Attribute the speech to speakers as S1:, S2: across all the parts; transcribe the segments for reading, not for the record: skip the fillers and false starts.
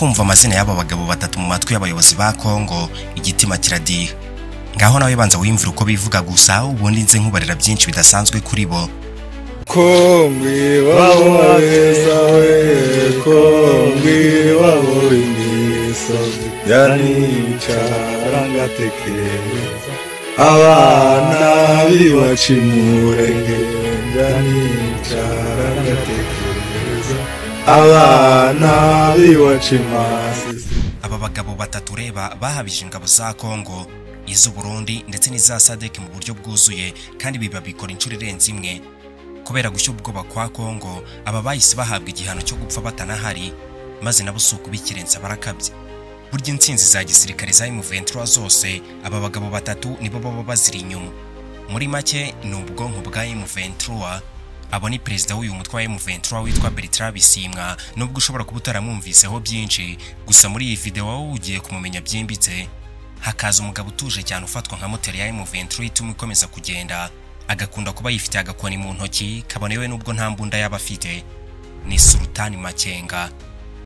S1: kumva amazina y'aba bagabo batatu mu matwi y'abayobozi ba Kongo igitima kiradiha. Ngaho nawe banza wimvira uko bivuga gusa ubundi nze nkubarira byinshi bidasanzwe kuri bo.
S2: Kongwe waweza we kongwe wawingiso yani charanga tekereza abana biwachimurenge yani charanga tekereza abana biwachimasi.
S1: Aba bagabo batatu reba bahabije ingabo za Kongo izo Burundi ndetse n'iza SADC mu buryo bwuzuye kandi biba bikora inshuro irenze imwe. Kubera gushya ubwoba kwa Kongo aba bahise bahabwa igihano cyo gupfa batanahari maze nabo suku bikirenza barakabye. Burya intsinzi za gisirikare za M23 zose aba bagabo batatu nibo baba baziri inyuma. Muri make ni ubwonko bwa M23. Abo ni perezida w'uyu mutwe wa M23 witwa Bertrand Bisimwa, nubwo ushobora kuba utaramwumviseho byinshi, gusa muri iyi video wowe ugiye kumumenya byimbitse. Hakaza umugabo utuje cyane ufatwa nka moteri ya M23 ituma ikomeza kugenda, agakunda kuba yifite agakoni mu ntoki kabonewe nubwo nta mbunda yaba afite. Ni Sultani Makenga.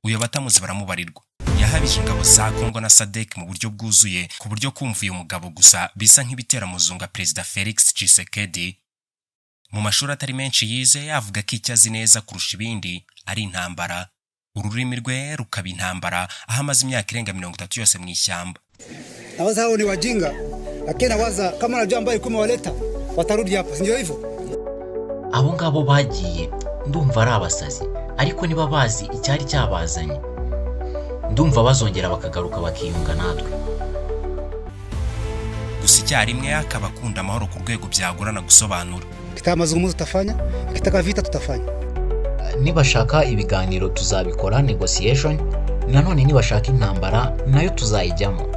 S1: Uyo batamuzi baramubarirwa. Yahabije ingabo za Kongo na SADC mu buryo bwuzuye, ku buryo kumva uyu mugabo gusa bisa nk'ibitera muzunga Perezida Felix Tshisekedi. Mu mashuri atari menshi yize avuga ko icyo azi neza kurusha ibindi ari intambara. Ururimi rwe rukaba intambara, aho amaze imyaka irenga 30 yose mu ishyamba.
S3: Nawaza hao ni wajinga, lakini nawaza kama najua ambaye kumewaleta watarudi hapa, ndio hivyo.
S4: Abo ngabo bagiye ndumva ari abasazi, ariko niba bazi icyari cyabazanye ndumva bazongera bakagaruka bakiyunga natwe.
S1: Gusa icyarimwe akabakunda amahoro ku rwego byagorana gusobanura.
S3: Kitaka mazungumzo tutafanya, kitaka vita tutafanya.
S4: Nibashaka ibiganiro tuzabikora, negotiation, nanone nibashaka intambara nayo tuzayijyamo.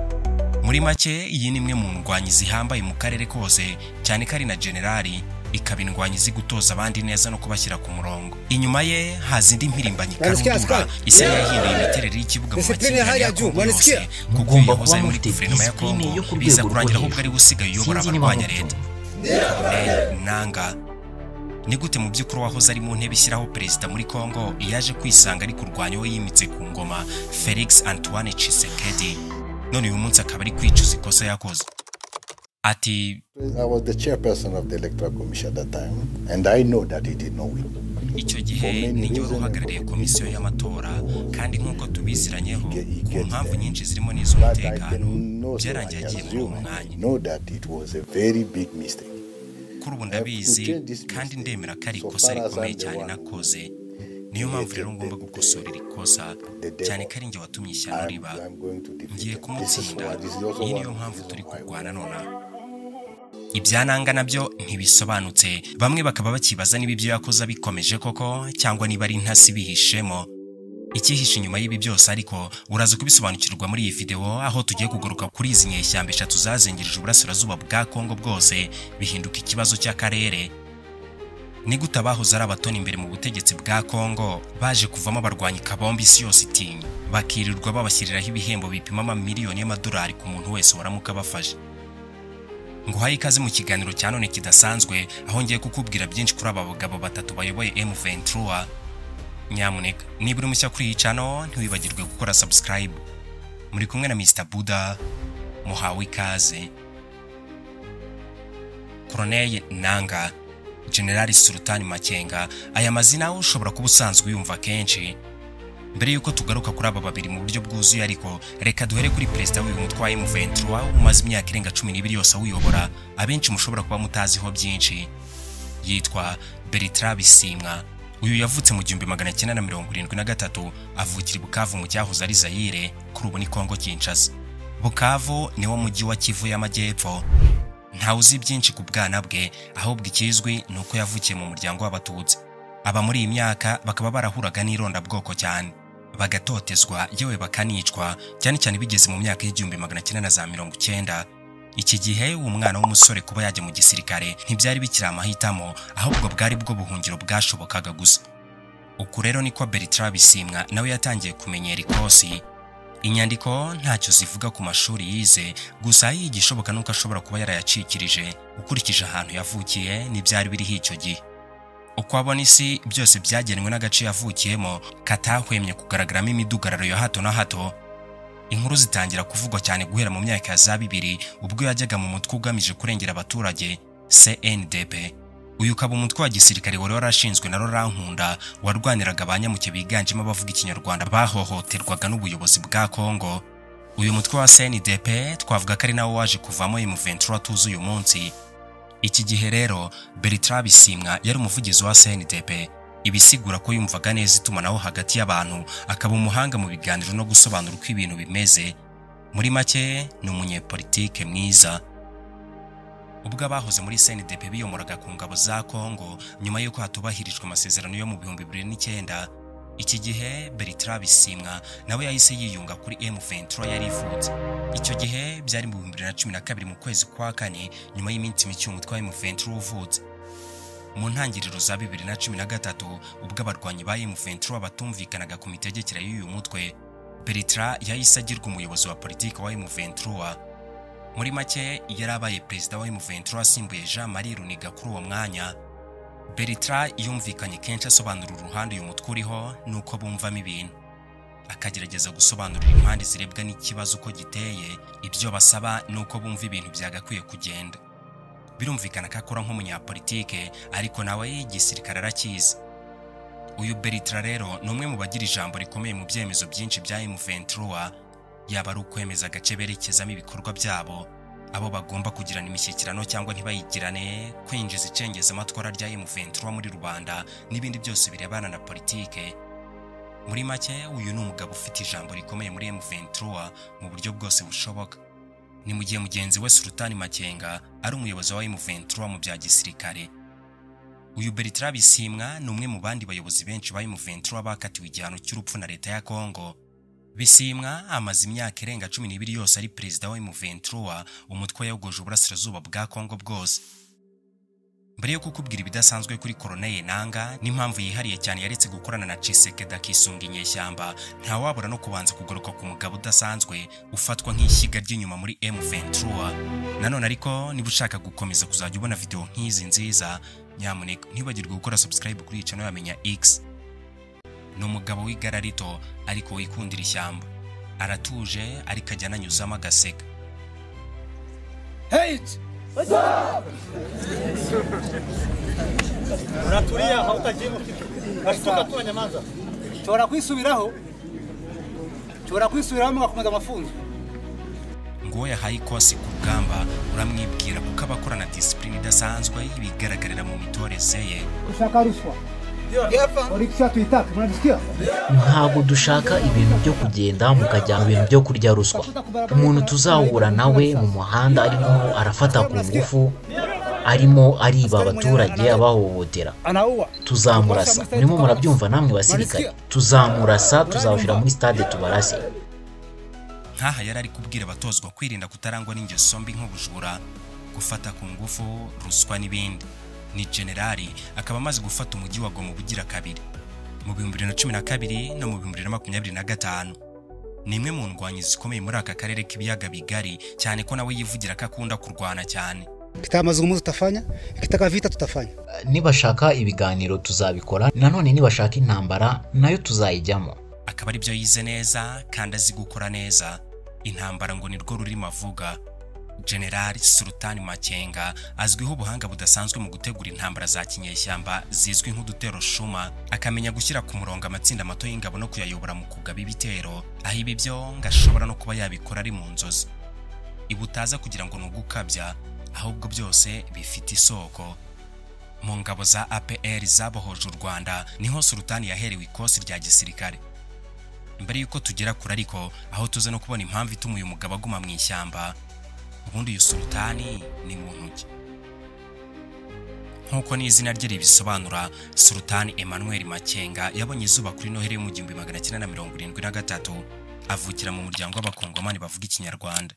S1: Muri make iyi ni imwe mu ndwanyi zihambaye mu karere kose, cyane kari na generali ikaba indwanyi zigutoza abandi neza no kubashyira ku murongo. Inyuma ye haza indi mpirimbanyi karundura isa yahinduye imiterere y'ikibuga mu makimbirane ya Kongo yose, kuko yahoze muri guverinoma ya Kongo biza kurangira ahubwo ari gusigaye uyobora abarwanya leta. Nanga ni gute mu by'ukuri wahoze ari mu ntebe ishyiraho perezida muri Kongo yaje kwisanga ari kurwanya we yimitse ku ngoma Felix Antoine Tshisekedi, none uyu munsi akaba ari kwicuza ikosa yakoze. Ati
S2: I was the chairperson of the Electoral Commission at that time and I know that he did not win.
S1: Icyo gihe ni wari uhagarariye komisiyo y'amatora, kandi nk'uko tubiziranyeho ku mpamvu nyinshi zirimo n'iz'umutekano byarangiye agiye muri uwo mwanya.
S2: Know that it was a very big mistake.
S1: Kuri ubu ndabizi kandi ndemera ko ari ikosa rikomeye cyane nakoze. Niyo mpamvu rero ngomba gukosorera ikosa, cyane ko ari njye watumye ishyano riba. Ngiye kumutsinda, iyi niyo mpamvu turi kurwana nona. Ibyananga nabyo ntibisobanutse, bamwe bakaba bakibaza niba ibyo yakoze bikomeje koko cyangwa niba ari intasi bihishemo. Ikihishe inyuma y'ibi byose ariko uraza kubisobanukirwa muri iyi video, aho tugiye kugaruka kuri izi nyeshyamba 3 zazengirije uburasirazuba bwa Kongo bwose bihinduka ikibazo cy'akarere. Ni gute abahoze ari abatoni imbere mu butegetsi bwa Kongo baje kuvamo abarwanyi kabombi isi yose itinya, bakirirwa babashyiriraho ibihembo bipima amamiliyoni y'amadolari ku muntu wese waramuka bafashe. Nguhaye ikaze mu kiganiro cya none kidasanzwe, aho ngiye kukubwira byinshi kuri aba bagabo batatu bayoboye M23. Nyamuneka niba uri mushya kuri iyi channel ntiwibagirwe gukora subscribe. Muri kumwe na Mr Buddha, muhawe ikaze. Colonel Nanga, General Sultani Makenga, aya mazina ushobora kuba usanzwe yumva kenshi. Mbere yuko tugaruka kuri aba babiri mu buryo bwuzuye ariko reka duhere kuri perezida w'uyu mutwe wa M23 umaze imyaka irenga 12 yose awuyobora, abenshi mushobora kuba mutaziho byinshi. Yitwa Bertrand Bisimwa. Uyu yavutse mu 1973, avukira Bukavu mu cyahoze ari Zaire, kuri ubu ni Kongo Kinshasa. Bukavu niwo mujyi wa Kivu y'Amajyepfo. Ntawuzi byinshi ku bwana bwe, ahubwo ikizwi nuko yavukiye mu muryango w'abatutsi. Aba muri iyi myaka bakaba barahuraga n'ironda bwoko cyane, bagatotezwa yewe bakanicwa, cyane cyane bigeze mu myaka y'1990. Iki gihe umwana w'umusore kuba yajya mu gisirikare ntibyari bikiri amahitamo, ahubwo bwari bwo buhungiro bwashobokaga gusa. Uku rero niko Bertrand Bisimwa nawe yatangiye kumenyera ikosi. Inyandiko ntacyo zivuga ku mashuri yize, gusa yigishoboka nuko ashobora kuba yarayacikirije ukurikije ahantu yavukiye n'ibyari biri icyo gihe. uko abona isi byose byagenwe n'agace yavukiyemo katahwemye kugaragaramo imidugararo ya hato na hato. Inkuru zitangira kuvugwa cyane guhera mu myaka ya za 2000 ubwo yajyaga mu mutwe ugamije kurengera abaturage CNDP. Uyu ukaba umutwe wa gisirikare wari warashinzwe na Laurent Nkunda warwaniraga abanyamuke biganjemo abavuga ikinyarwanda bahohoterwaga n'ubuyobozi bwa Kongo. Uyu mutwe wa CNDP twavuga ko ari nawo waje kuvamo M23 tuzi uyu munsi. Iki gihe rero Bertrand Bisimwa yari umuvugizi wa CNDP, ibisigura ko yumvaga neza itumanaho hagati y'abantu, akaba umuhanga mu biganiro no gusobanura uko ibintu bimeze. Muri make ni umunyepolitike mwiza. Ubwo abahoze muri CNDP biyomoraga ku ngabo za Kongo nyuma y'uko hatubahirijwe amasezerano yo mu 2009, iki gihe Bertrand Bisimwa nawe yahise yiyunga kuri M23 yari ivutse. Icyo gihe byari mu 2012 mu kwezi kwa kane nyuma y'iminsi mike umutwe wa M23 uvutse. Mu ntangiriro za 2013 ubwo abarwanyi ba M23 batumvikanaga ku mitegekere y'uyu mutwe, Bertrand yahise agirwa umuyobozi wa politiki wa M23. Muri make yarabaye perezida wa M23 asimbuye Jean-Marie Runiga kuri uwo mwanya. Bertrand yumvikanye kenshi asobanura uruhande uyu mutwe uriho nuko bumvamo ibintu, akagerageza gusobanurira impande zirebwa n'ikibazo uko giteye, ibyo basaba nuko bumva ibintu byagakwiye kugenda. Birumvikana ko akora nk'umunyapolitike ariko nawe y'igisirikare arakiza. Uyu Bertrand rero ni umwe mu bagira ijambo rikomeye mu byemezo byinshi bya M23, yaba ari ukwemeza agace berekezamo ibikorwa byabo, abo bagomba kugirana imishyikirano cyangwa ntibayigirane, kwinjiza icengezamatwara rya M23 muri rubanda n'ibindi byose birebana na politike. Muri make uyu ni umugabo ufite ijambo rikomeye muri M23 mu buryo bwose bushoboka. Ni mu gihe mugenzi we Sultani Makenga ari umuyobozi wa M23 mu bya gisirikare. Uyu Bertrand Bisimwa ni umwe mu bandi bayobozi benshi ba M23 bakatiwe igihano cy'urupfu na leta ya Kongo. Bisimwa amaze imyaka irenga 12 yose ari perezida wa M23, umutwe yayogoje uburasirazuba bwa Kongo bwose. Mbere yo kukubwira ibidasanzwe kuri Colonel Nanga n'impamvu yihariye cyane yaretse gukorana na Tshisekedi akisunga inyeshyamba, nta wabura no kubanza kugaruka ku mugabo udasanzwe ufatwa nk'ishyiga ry'inyuma muri M23. Nanone ariko niba ushaka gukomeza kuzajya ubona video nk'izi nziza, nyamuneka ntibagirwe gukora subscribe kuri channel yamenya X. Ni umugabo w'igara rito ariko wikundira ishyamba, aratuje ariko ajya ananyuzamo agaseka.
S3: Hey! Unatulia hautajibu kitu. Bashtuka tu nyamaza. Chora kwisubiraho. Chora kwisubiraho mugakomeza amafunzo.
S1: Ngo yahaye ikosi ku rugamba uramwibwira kuko abakorana discipline idasanzwe ibigaragarira mu mitoreze ye.
S3: Ushaka ruswa.
S4: Ntabwo dushaka ibintu byo kugenda mukajya mu bintu byo kurya ruswa. Umuntu tuzahura nawe mu muhanda arimo arafata ku ngufu, arimo ariba abaturage abahohotera, tuzamurasa. Murimo murabyumva namwe basirikare, tuzamurasa, tuzabashira muri stade tubarase.
S1: Nkaha yari ari kubwira abatozwa kwirinda kutarangwa n'ingeso mbi nk'ubujura, gufata ku ngufu, ruswa n'ibindi. Ni generali akaba amaze gufata umujyi wa Goma bugira kabiri mu 2012 no mu 2025. Ni imwe mu ndwanyi zikomeye muri aka karere k'ibiyaga bigari, cyane ko nawe yivugira ko akunda kurwana cyane.
S3: Kitamazungumzo tutafanya, kitaka vita tutafanya.
S4: Nibashaka ibiganiro tuzabikora, nanone nibashaka intambara nayo tuzayijyamo.
S1: Akaba ari byo yize neza kandi azi gukora neza. Intambara ngo nirwo rurimo avuga. General Sultani Makenga azwiho ubuhanga budasanzwe mu gutegura intambara za kinyeshyamba zizwi nk'udutero shuma, akamenya gushyira ku murongo amatsinda mato y'ingabo no kuyayobora mu kugaba ibitero, aho ibi byo ngashobora no kuba yabikora ari mu nzozi. Ibutaza kugira ngo nugukabya, ahubwo byose bifite isoko. Mu ngabo za APR zabohoje u Rwanda niho Sultani yaherewe ikosi rya gisirikare. Mbere yuko tugera kuri ariko aho tuze no kubona impamvu ituma uyu mugabo aguma mu ishyamba, ubundi uyu Sultani ni muntu ki? Nkuko n'izina rye ribisobanura, Sultani Emmanuel Makenga yabonye izuba kuri Noheli mu 1973, avukira mu muryango w'abakongomani bavuga ikinyarwanda.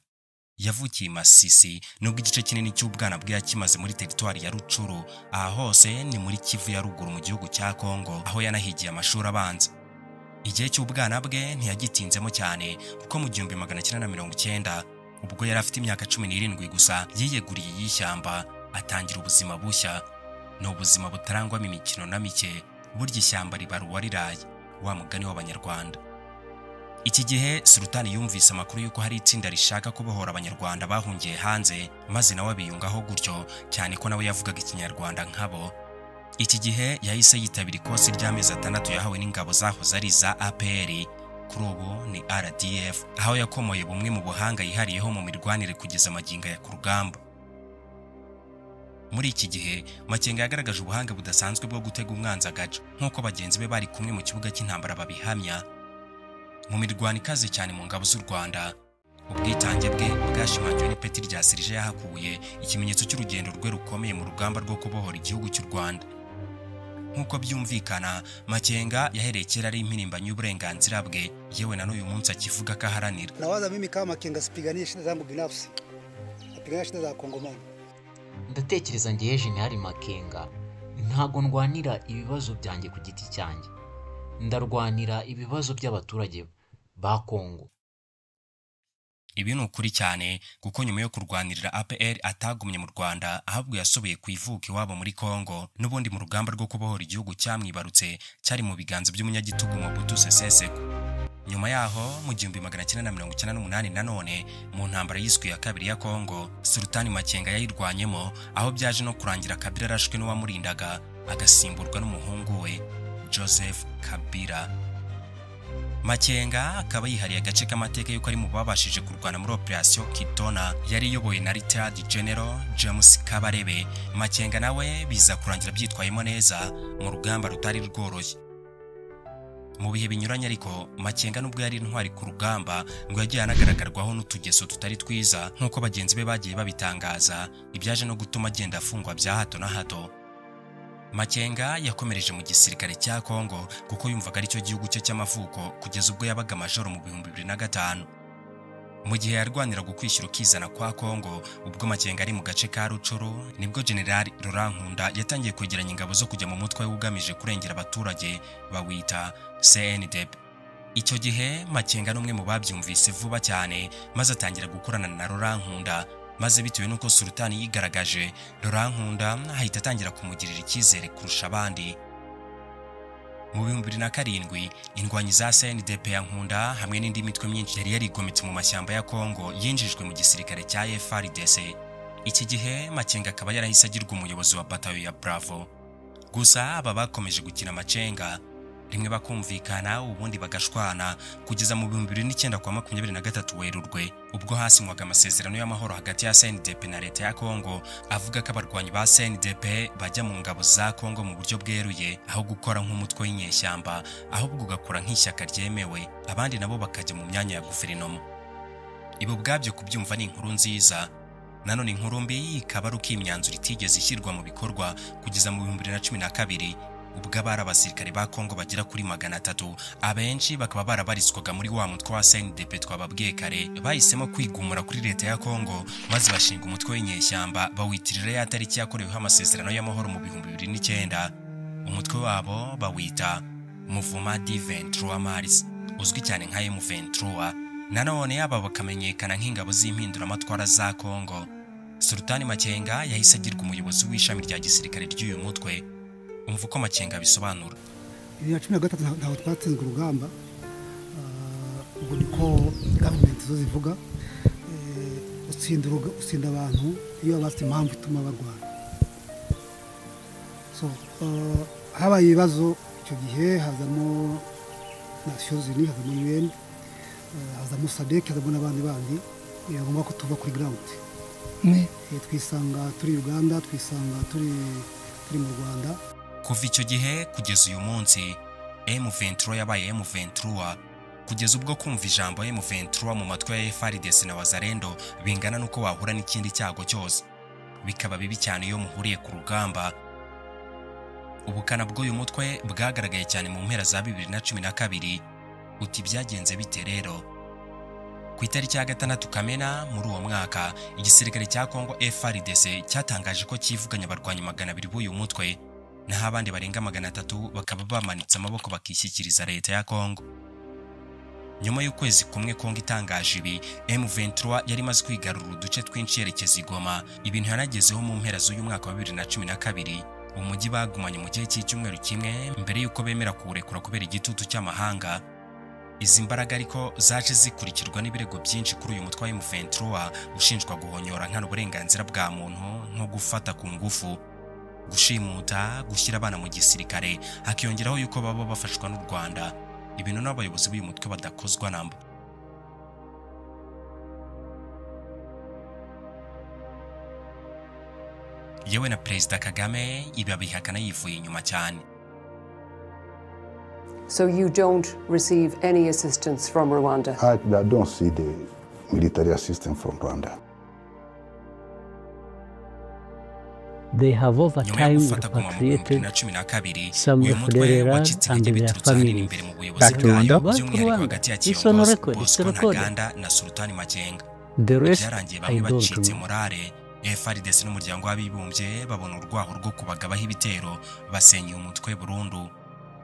S1: Yavukiye Masisi, nubwo igice kinini cy'ubwana bwe yakimaze muri teritwari ya Rucuru, aha hose ni muri Kivu ya ruguru mu gihugu cya Kongo, aho yanahigiye amashuri abanza. Igihe cy'ubwana bwe ntiyagitinzemo cyane kuko mu 1990 ubwo yari afite imyaka 17 gusa yiyeguriye y'ishyamba atangira ubuzima bushya. ni ubuzima butarangwamo imikino na mike, burya ishyamba ribara uwariraye, wa mugani w'Abanyarwanda. Iki gihe Sultani yumvise amakuru yuko hari itsinda rishaka kubohora Abanyarwanda bahungiye hanze, maze nawe abiyungaho gutyo, cyane ko nawe yavugaga Ikinyarwanda nkabo. Iki gihe yahise yitabira ikosi ry'amezi 6 yahawe n'ingabo zahoze ari za APR, kuri ubu ni RDF, aho yakomoye bumwe mu buhanga yihariyeho mu mirwanire kugeza amagingo ya ku rugamba. Muri iki gihe Makenga yagaragaje ubuhanga budasanzwe bwo gutega umwanzi agaca, nk'uko bagenzi be bari kumwe mu kibuga cy'intambara babihamya. Mu mirwano ikaze cyane mu ngabo z'u Rwanda, ubwitange bwe bwashimangiwe n'ipeti rya Serge yahakuye, ikimenyetso cy'urugendo rwe rukomeye mu rugamba rwo kubohora igihugu cy'u Rwanda. Nk'uko byumvikana, Makenga yahereye kera ari impirimbanyi y'uburenganzira bwe, yewe na n'uyu munsi akivuga ko aharanira.
S3: Nawaza mimi kama Makenga sipiganie shida zangu binafsi, napigania shida za Kongomani.
S4: Ndatekereza ngiye Jenerali Makenga ntago ndwanira ibibazo byanjye ku giti cyanjye, ndarwanira ibibazo by'abaturage ba Kongo.
S1: Ibi ni ukuri cyane, kuko nyuma yo kurwanirira APR atagumye mu Rwanda, ahubwo yasubiye kwivuka iwabo muri Kongo, n'ubundi mu rugamba rwo kubohora igihugu cyamwibarutse cyari mu biganza by'umunyagitugu Mobutu Sese Seko. Nyuma yaho mu 1998 nanone mu ntambara yiswe ya kabiri ya Kongo, Sultani Makenga yayirwanyemo, aho byaje no kurangira Kabila arashwe n'uwamurindaga, agasimburwa n'umuhungu we Joseph Kabila. Makenga akaba yihariye agace k'amateka yuko ari mu babashije kurwana muri Operation Kitona, yari iyoboye na Retired General James Kabarebe. Makenga nawe biza kurangira byitwayemo neza mu rugamba rutari rworoshye. Mu bihe binyuranye ariko Makenga nubwo yari intwari ku rugamba, ngo yagiye anagaragarwaho n'utugeso tutari twiza, nk'uko bagenzi be bagiye babitangaza, ibyaje no gutuma agenda afungwa bya hato na hato. Makenga yakomereje mu gisirikare cya Kongo kuko yumvaga ari cyo gihugu cye cy'amavuko, kugeza ubwo yabaga majoro mu 2005. Mu gihe yarwanira gukwishyura ukizana kwa Kongo, ubwo Makenga ari mu gace ka Rucuru, nibwo General Laurent Nkunda yatangiye kwegeranya ingabo zo kujya mu mutwe ugamije kurengera abaturage bawita CNDP. Icyo gihe Makenga n'umwe mu babyumvise vuba cyane, maze atangira gukorana na Laurent Nkunda, maze bitewe nuko Sultani yigaragaje, Laurent Nkunda ahita atangira kumugirira icyizere kurusha abandi. Mu 2007 indwanyi za CNDP ya Nkunda hamwe n'indi mitwe myinshi yari yarigometse mu mashyamba ya Kongo yinjijwe mu gisirikare cya FARDC. Iki gihe Makenga akaba yarahise agirwa umuyobozi wa batayo ya Bravo. Gusa aba bakomeje gukina amacenga, rimwe bakumvikana ubundi bagashwana, kugeza mu 2009 kwa 23 Werurwe, ubwo hasinywaga amasezerano y'amahoro hagati ya CNDP na leta ya Kongo, avuga ko abarwanyi ba CNDP bajya mu ngabo za Kongo mu buryo bweruye, aho gukora nk'umutwe w'inyeshyamba, ahubwo ugakora nk'ishyaka ryemewe, abandi nabo bakajya mu myanya ya guverinoma. Ibo bwabyo kubyumva ni inkuru nziza. Nanone inkuru mbi ikaba ari uko imyanzuro itigeze ishyirwa mu bikorwa kugeza mu 2012, ubwo abari abasirikare ba Kongo bagera kuri 300, abenshi bakaba barabarizwaga muri wa mutwe wa CNDP twababwiye kare, bahisemo kwigumura kuri leta ya Kongo, maze bashinga umutwe w'inyeshyamba bawitirira ya tariki yakoreweho amasezerano y'amahoro mu 2009. Umutwe wabo bawita Mouvement du 23 Mars, uzwi cyane nka M23. Nanone aba bakamenyekana nk'ingabo z'impinduramatwara za Kongo. Sultani Makenga yahise agirwa umuyobozi w'ishami rya gisirikare ry'uyu mutwe. Umva uko Makenga bisobanura.
S3: 2013 ntaho twatsinzwe urugamba, ubwo niko government zo zivuga, utsinda abantu iyo bafite impamvu ituma barwana. So habaye ibibazo icyo gihe, hazamo Nations Unies, hazamo UN, hazamo SADC, hazamo n'abandi bandi, bagomba ko tuva kuri ground. Twisanga turi Uganda, twisanga turi mu Rwanda.
S1: Kuva icyo gihe kugeza uyu munsi, M23 yabaye M23, kugeza ubwo kumva ijambo M23 mu matwi ya FARDC na Wazalendo bingana nuko wahura n'ikindi cyago cyose, bikaba bibi cyane iyo muhuriye ku rugamba. Ubukana bw'uyu mutwe bwagaragaye cyane mu mpera za 2012. Uti byagenze bite rero? Ku itariki ya 6 Kamena muri uwo mwaka, igisirikare cya Kongo FARDC cyatangaje ko kivuganya abarwanyi 200 b'uyu mutwe, naho abandi barenga 300 bakaba bamanitse amaboko bakishyikiriza leta ya Kongo. Nyuma y'ukwezi kumwe Kongo itangaje ibi, M23 yari maze kwigarura uduce twinshi yerekeza i Goma, ibintu yanagezeho mu mpera z'uyu mwaka wa 2012. umujyi bagumanye mu gihe cy'icyumweru kimwe mbere y'uko bemera kuwurekura kubera igitutu cy'amahanga. Izi mbaraga ariko zaje zikurikirwa n'ibirego byinshi kuri uyu mutwe wa M23 ushinjwa guhonyora nkana uburenganzira bwa muntu nko gufata ku ngufu, gushimuta, gushyira abana mu gisirikare, hakiyongeraho yuko baba bafashwa n'u Rwanda, ibintu n'abayobozi b'uyu mutwe badakozwa namba. Yewe na Perezida Kagame ibi abihakana yivuye inyuma cyane.
S5: So you don't receive any assistance from Rwanda?
S2: I don't see the military assistance from Rwanda.
S6: They have over time repatriated some of their land and their families back to Rwanda. It's on record, it's recorded. The rest, I don't know.
S1: FARDC n'umuryango w'abibumbye babona urwaho rwo kubagabaho ibitero basenya umutwe burundu.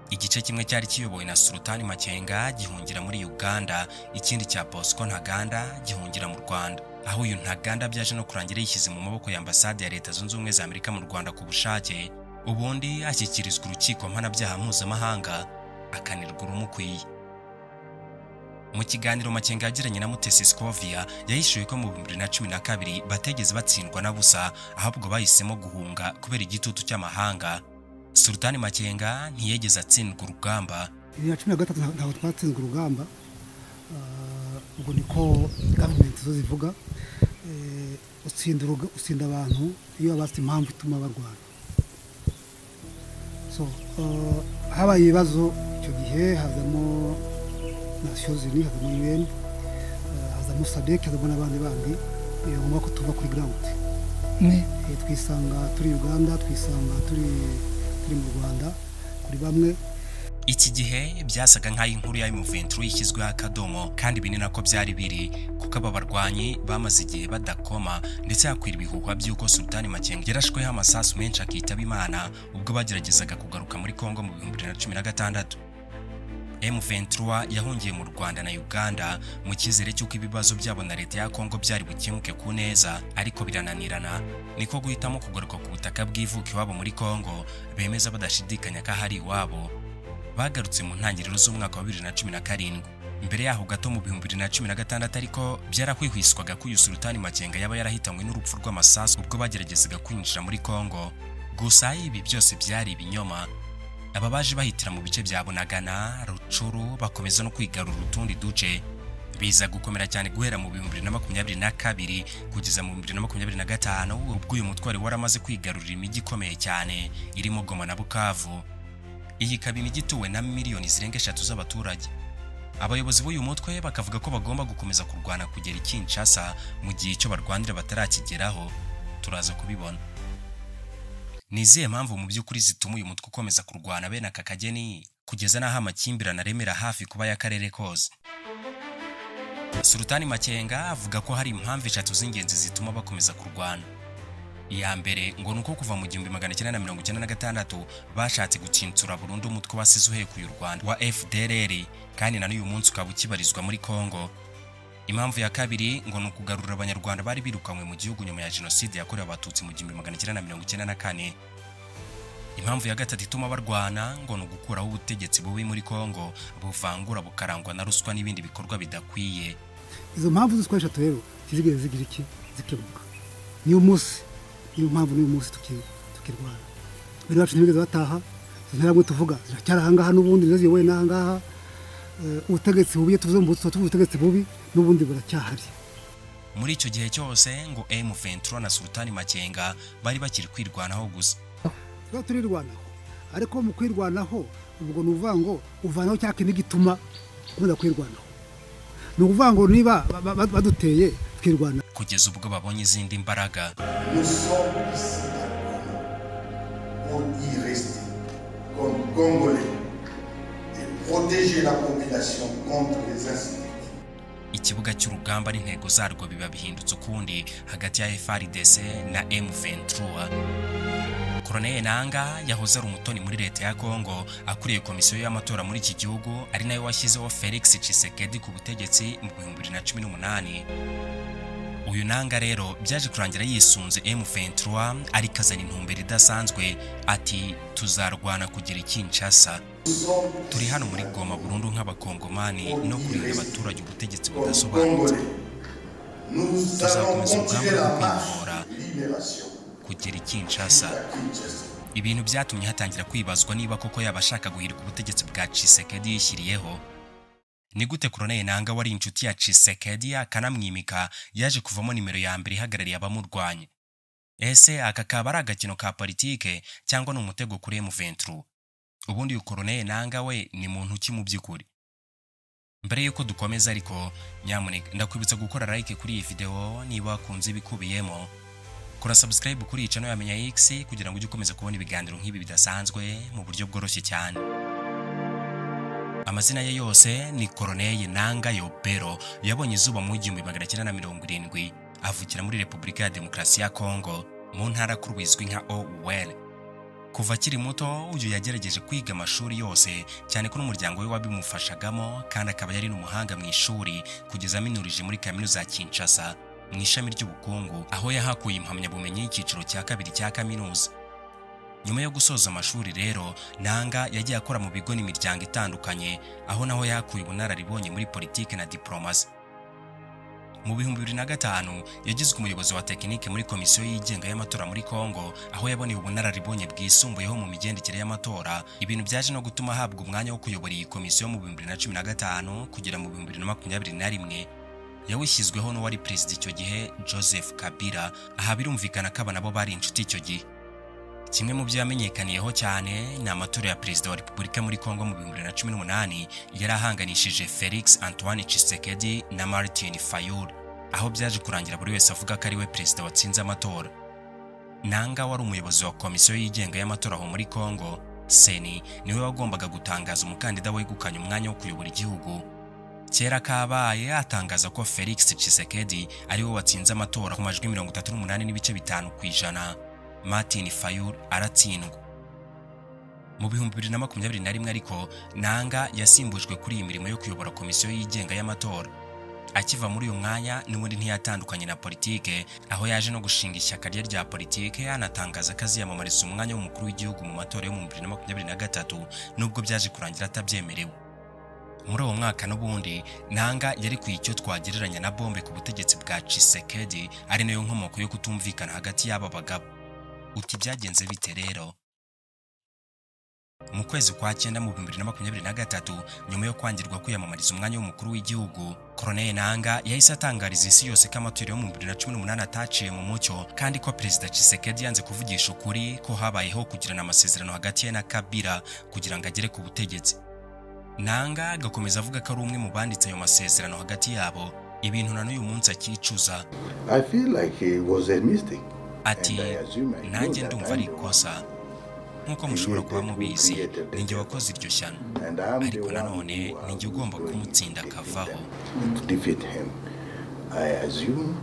S1: Igice kimwe cyari kiyobowe na Sultani Makenga gihungira muri Uganda, ikindi cya Bosco Ntaganda gihungira mu Rwanda. Aho uyu Ntaganda byaje no kurangira yishyize mu maboko ya ambasade ya Leta Zunze Ubumwe za Amerika mu Rwanda ku bushake, ubundi ashyikirizwa urukiko mpanabyaha mpuzamahanga akanirwa urumukwiye. Mu kiganiro Makenga yagiranye na Mutesi Scovia yahishuye ko mu 2012 bategeze batsindwa na busa, ahubwo bahisemo guhunga kubera igitutu cy'amahanga. Sultani Makenga ntiyegeze atsindwa urugamba.
S3: 2013 ntaho twatsinzwe urugamba, ubwo niko government zo zivuga. Utsinda abantu iyo abafite impamvu ituma barwana. So habaye ibibazo icyo gihe, hazamo Nations Unies, hazamo UN, hazamo SADC, hazamo n'abandi bandi, ngombwa ko tuva kuri ground. Twisanga turi Uganda, twisanga turi mu Rwanda kuri bamwe.
S1: Iki gihe byasaga nk'aho inkuru ya M23 yishyizweho akadomo, kandi binini nako byari biri kuko aba barwanyi bamaze igihe badakoma, ndetse hakwira ibihuhwa by'uko Sultani Makenga yarashweho amasasu menshi akitaba Imana ubwo bageragezaga kugaruka muri Kongo mu 2016. M23 yahungiye mu Rwanda na Uganda mu cyizere cy'uko ibibazo byabo na leta ya Kongo byari bukemuke ku neza, ariko birananirana. Niko guhitamo kugaruka ku butaka bw'ivuka iwabo muri Kongo, bemeza badashidikanya ko hari iwabo. Bagarutse mu ntangiriro z'umwaka wa 2017. Mbere yaho gato mu 2016 ariko byarahwihwiswaga ko uyu Sultani Makenga yaba yarahitanywe n'urupfu rw'amasasu ubwo bageragezaga kwinjira muri Kongo. Gusa ibi byose byari ibinyoma. Aba baje bahitira mu bice bya Bunagana, Rucuru, bakomeza no kwigarura utundi duce. Biza gukomera cyane guhera mu 2022 kugeza mu 2025 ubwo uyu mutwari waramaze kwigarurira imijyi ikomeye cyane irimo Goma na Bukavu. Iyi kaba imijyi ituwe na miliyoni zirenga 3 z'abaturage. Abayobozi b'uyu mutwe bakavuga ko bagomba gukomeza kurwana kugera Kinshasa mu gihe icyo barwanira batarakigeraho. Turaza kubibona. Nizihe mpamvu mu by'ukuri zituma uyu mutwe ukomeza kurwana bene aka kageni kugeza n'aho amakimbirane aremera hafi kuba y'akarere kose? Sultani Makenga avuga ko hari impamvu 3 z'ingenzi zituma bakomeza kurwana. Iya mbere ngo nuko kuva mu 1996 bashatse gucinsura burundu umutwe wasize uhekuye u Rwanda wa FDLR, kandi na n'uyu munsi ukaba ukibarizwa muri Kongo. Impamvu ya kabiri ngo nukugarura abanyarwanda bari birukanywe mu gihugu nyuma ya jenoside yakorewe abatutsi mu 1994. Impamvu ya gatatu ituma barwana ngo nugukuraho ubutegetsi bubi muri Kongo buvangura bukarangwa na ruswa n'ibindi bikorwa bidakwiye.
S3: Izo mpamvu zikoresha rero zizigeze zigira iki zikemuka. Niyo munsi niyo munsi tukirwana. Biri bacu ntibigeze bataha, ntaramwe tuvuga ziracyarahanga n'ubundi ziyoboye n'ahangaha. Ubutegetsi bubi tuvuze mu ubutegetsi bubi n'ubundi buracyahari.
S1: Muri icyo gihe cyose ngo M23 na Sultani Makenga bari bakiri kwirwanaho gusa.
S3: Turirwanaho, ariko mu kwirwanaho ubwo nuvuga ngo uvanaho cyake n'igituma ukunda kwirwanaho. Nuvuga ngo niba baduteye twirwana
S1: kugeza ubwo babonye izindi mbaraga.
S7: Protéger la population contre les incidents.
S1: Ikibuga cy'urugamba n'intego zarwo biba bihindutse ukundi hagati ya FARDC na M23. Colonel Nanga yahoze ari umutoni muri leta ya Kongo, akuriye komisiyo y'amatora muri iki gihugu, ari nayo washyizeho Felix Tshisekedi ku butegetsi mu 2018. uyu Nanga rero byaje kurangira yisunze M23 arikazana intumbero idasanzwe ati tuzarwana kugira Kinshasa. Turi hano muri Goma burundu nk'abakongomani no kurinda abaturage ubutegetsi budasobanutse. Tuzakomeza urugamba rwo kwibohora kugira Kinshasa. Ibintu byatumye hatangira kwibazwa niba koko yabashaka guhirika ubutegetsi bwa Tshisekedi yishyiriyeho. Ni gute Colonel Nanga wari inshuti ya Tshisekedi akanamwimika yaje kuvamo nimero ya mbere ihagarariye abamurwanya? Ese aka kaba ari agakino ka politike cyangwa ni umutego kuri M23? Ubundi uyu Colonel Nanga we ni muntu ki mu by'ukuri? Mbere yuko dukomeza ariko nyamuneka ndakwibutsa gukora like kuri iyi video niba wakunze ibikubiyemo. Kora subscribe kuri iyi channel ya Menya X kugira ngo ujye ukomeza kubona ibiganiro nk'ibi bidasanzwe mu buryo bworoshye cyane. Amazina ye yose ni Colonel Nanga Yobero, yabonye izuba mu 1970, avukira muri Repubulika ya Demokarasi ya Kongo mu ntara kurwizwi nka Ouel. Kuva akiri muto uyu yagerageje kwiga amashuri yose cyane ko n'umuryango we wabimufashagamo, kandi akaba yari n'umuhanga mu ishuri kugeza aminurije muri kaminuza ya Kinshasa mu ishami ry'ubukungu, aho yahakuye impamyabumenyi y'ikiciro cya kabiri cya kaminuza. Nyuma yo gusoza amashuri rero Nanga yagiye akora mu bigo n'imiryango itandukanye, aho naho yakuye ubunararibonye muri politike na diplomasi. Mu 2005 yagizwe umuyobozi wa tekinike muri komisiyo yigenga y'amatora muri Kongo, aho yaboneye ubunararibonye bwisumbuyeho mu migendekere y'amatora. Ibintu byaje no gutuma ahabwa umwanya wo kuyobora iyi komisiyo mu 2015 kugera mu 2021. Yawishyizweho n'uwari perezida icyo gihe Joseph Kabila. Aha birumvikana ko aba nabo bari inshuti icyo gihe. Kimwe mu byamenyekaniyeho cyane ni amatora ya perezida wa Repubulika muri Kongo mu 2018 yari ahanganishije Felix Antoine Tshisekedi na Martin Fayulu, aho byaje kurangira buri wese avuga ko ari we perezida watsinze amatora. Nanga wari umuyobozi wa komisiyo yigenga y'amatora aho muri Kongo, Seni, niwe wagombaga gutangaza umukandida wegukanye umwanya wo kuyobora igihugu. Kera kabaye atangaza ko Felix Tshisekedi ari we watsinze amatora ku majwi 38.5%. Martin Fayulu aratsindwa. Mu 2021 ariko Nanga yasimbujwe kuri iyi mirimo yo kuyobora komisiyo yigenga y'amatora. Akiva muri uyu mwanya n'ubundi ntiyatandukanye na politike, aho yaje no gushinga ishyaka rya politike, anatangaza ko aziyamamariza umwanya w'umukuru w'igihugu mu matora yo mu 2023 nubwo byaje kurangira atabyemerewe. Muri uwo mwaka n'ubundi Nanga yari ku icyo twagereranya na bombe ku butegetsi bwa Tshisekedi, ari nayo nkomoko yo kutumvikana hagati y'aba bagabo. Uti byagenze bite rero? Mu kwezi kwa 9 mu 2023 nyuma yo kwangirwa kwiyamamariza umwanya w'umukuru w'igihugu, Colonel Nanga yahise atangariza isi yose ko amatora yo mu 2018 ataciye mu mucyo, kandi ko perezida Tshisekedi yanze kuvugisha ukuri ko habayeho kugirana amasezerano hagati ye na Kabila kugira ngo agere ku butegetsi. Nanga agakomeza avuga ko ari umwe mu banditse ayo masezerano hagati yabo, ibintu na n'uyu munsi akicuza.
S2: I feel like it was a mistake.
S1: Ati nanjye ndumva ari ikosa, nkuko mushobora kuba mubizi ninjye wakoze iryo shyano, ariko nanone ninjye ugomba kumutsinda akavaho.
S2: I assume,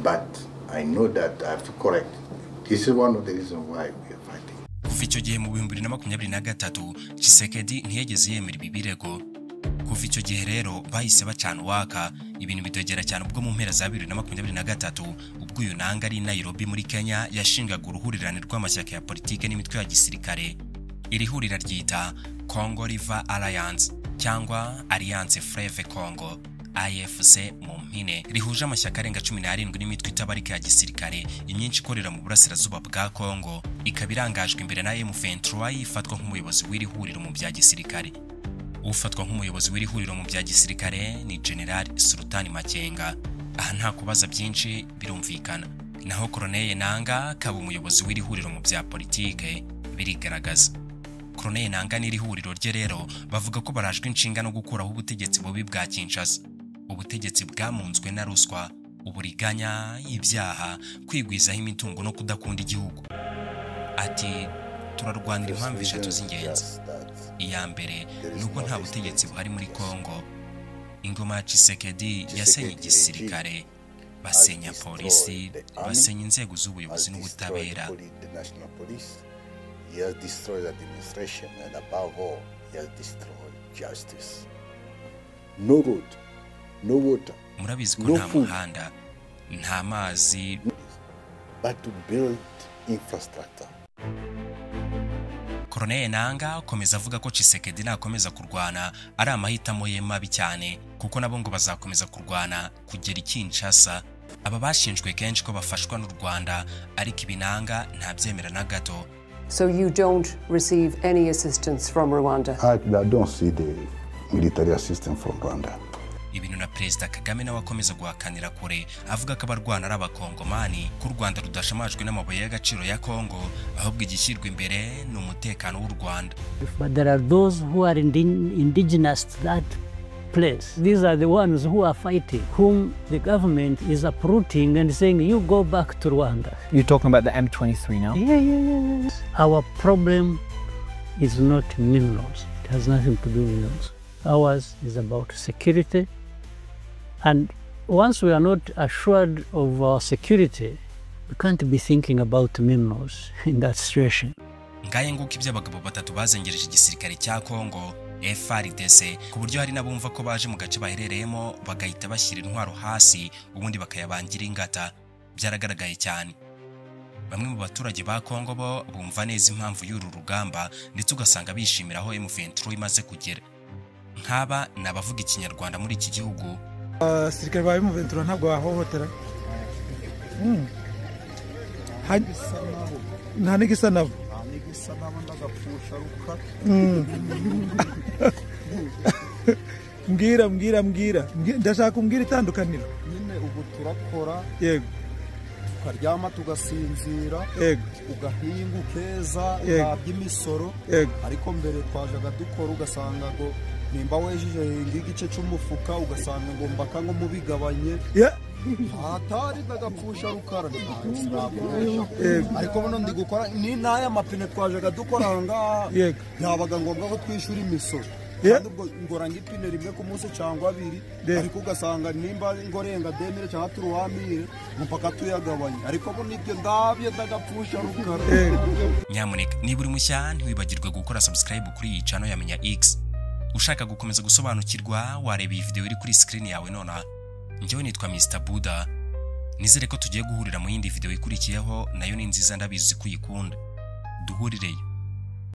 S2: but I know that I have to correct. This is one of the reasons why we are fighting.
S1: Kuva icyo gihe mu 2023 Tshisekedi ntiyageze yemera ibi birego. Kuva icyo gihe rero bahise bacana waka, ibintu bidogera cyane ubwo mu mpera za 2023 ubwo uyu Nanga ari Nairobi muri Kenya yashingaga uruhurirane rw'amashyaka ya politike n'imitwe ya gisirikare. Iri hurira ryita Congo River Alliance cyangwa Alliance Fleuve Congo, AFC mu mpine, rihuje amashyaka arenga 17 n'imitwe itabarika ya gisirikare, imyinshi ikorera mu burasirazuba bwa Kongo, ikaba irangajwe imbere na M23 yifatwa nk'umuyobozi w'iri huriro mu bya gisirikare. Ufatwa nk'umuyobozi w'iri huriro mu bya gisirikare ni General Sultani Makenga. Aha nta kubaza byinshi birumvikana. Naho Colonel Nanga kaba umuyobozi w'iri huriro mu bya politike birigaragaza. Colonel Nanga n'iri huriro rye rero bavuga ko barajwe inshinga no gukuraho ubutegetsi bubi bwa Kinshasa, ubutegetsi bwamunzwe na ruswa, uburiganya, ibyaha, kwigwizaho imitungo no kudakunda igihugu. Ati turarwanira impamvu eshatu z'ingenzi. Iya mbere nuko nta butegetsi buhari muri Kongo. Ingoma ya Tshisekedi yasenye igisirikare, basenya polisi, basenya inzego z'ubuyobozi n'ubutabera.
S2: He has destroyed administration, and above all, he has destroyed justice. No road, no water,
S1: murabizi ko nta muhanda, nta mazi,
S2: but to build infrastructure.
S1: Colonel Nanga akomeza avuga ko Tshisekedi nakomeza kurwana ari amahitamo ye mabi cyane kuko nabo ngo bazakomeza kurwana kugera Kinshasa. Aba bashinjwe kenshi ko bafashwa n'u Rwanda ariko ibinanga nta byemera na gato.
S5: So you don't receive any assistance from Rwanda?
S2: I don't see the military assistance from Rwanda.
S1: Ibintu na Perezida Kagame nawe akomeza guhakanira kure avuga ko abarwana ari abakongomani ko u Rwanda rudashamajwe n'amabuye y'agaciro ya Kongo ahubwo igishyirwa imbere ni umutekano w'u Rwanda.
S6: But there are those who are indigenous to that place. These are the ones who are fighting, whom the government is uprooting and saying, you go back to Rwanda.
S8: You're talking about the M23 now?
S6: Yeah. Our problem is not minerals. It has nothing to do with minerals. Ours is about security. And once we are not assured of our security, we can't be thinking about minerals in that situation.
S1: Ngaye nguko iby'abagabo batatu bazengereje igisirikare cya Kongo FARDC ku buryo hari nabumva ko baje mu gace baherereyemo bagahita bashyira intwaro hasi ubundi bakayabangira ingata. Byaragaragaye cyane. Bamwe mu baturage ba Kongo bo bumva neza impamvu y'uru rugamba ndetse ugasanga bishimira aho M23 imaze kugera. Nkaba nabavuga ikinyarwanda muri iki gihugu.
S9: Sirikare ba M23 ntabwo bahohotera. Nta nigisa nabo. Mbwira ndashaka kumbwira itandukaniro.
S10: Nyine ubu turakora,
S9: yego,
S10: tukaryama tugasinzira,
S9: yego,
S10: ugahinga ukeza, uhabya imisoro,
S9: yego,
S10: ariko mbere twajaga dukora ugasanga ngo nimba wejeje igice cy'umufuka ugasanga ngo mbaka ngo mubigabanye, atari dagapfusha rukara. Ariko bono ndi gukora ni naya mapine twajaga dukora hanga,
S9: yego,
S10: yabaga ngombwa ko twishyura imisoro. Ubwo ngoranga ipine rimwe ku munsi cyangwa abiri, ariko ugasanga nimba ngorenga 2000 cyangwa 3000 mpaka tuyagabanya, ariko bo nibyo ndabye dagapfusha rukara.
S1: Nyamuneka niba uri mushya ntiwibagirwe gukora subscribe kuri iyi channel ya Menya X. Ushaka gukomeza gusobanukirwa wareba iyi video iri kuri screen yawe nona. Njyewe nitwa Mr Buddha. Nizere ko tugiye guhurira mu yindi video ikurikiyeho nayo ni nziza ndabizi kuyikunda. Duhurireyo.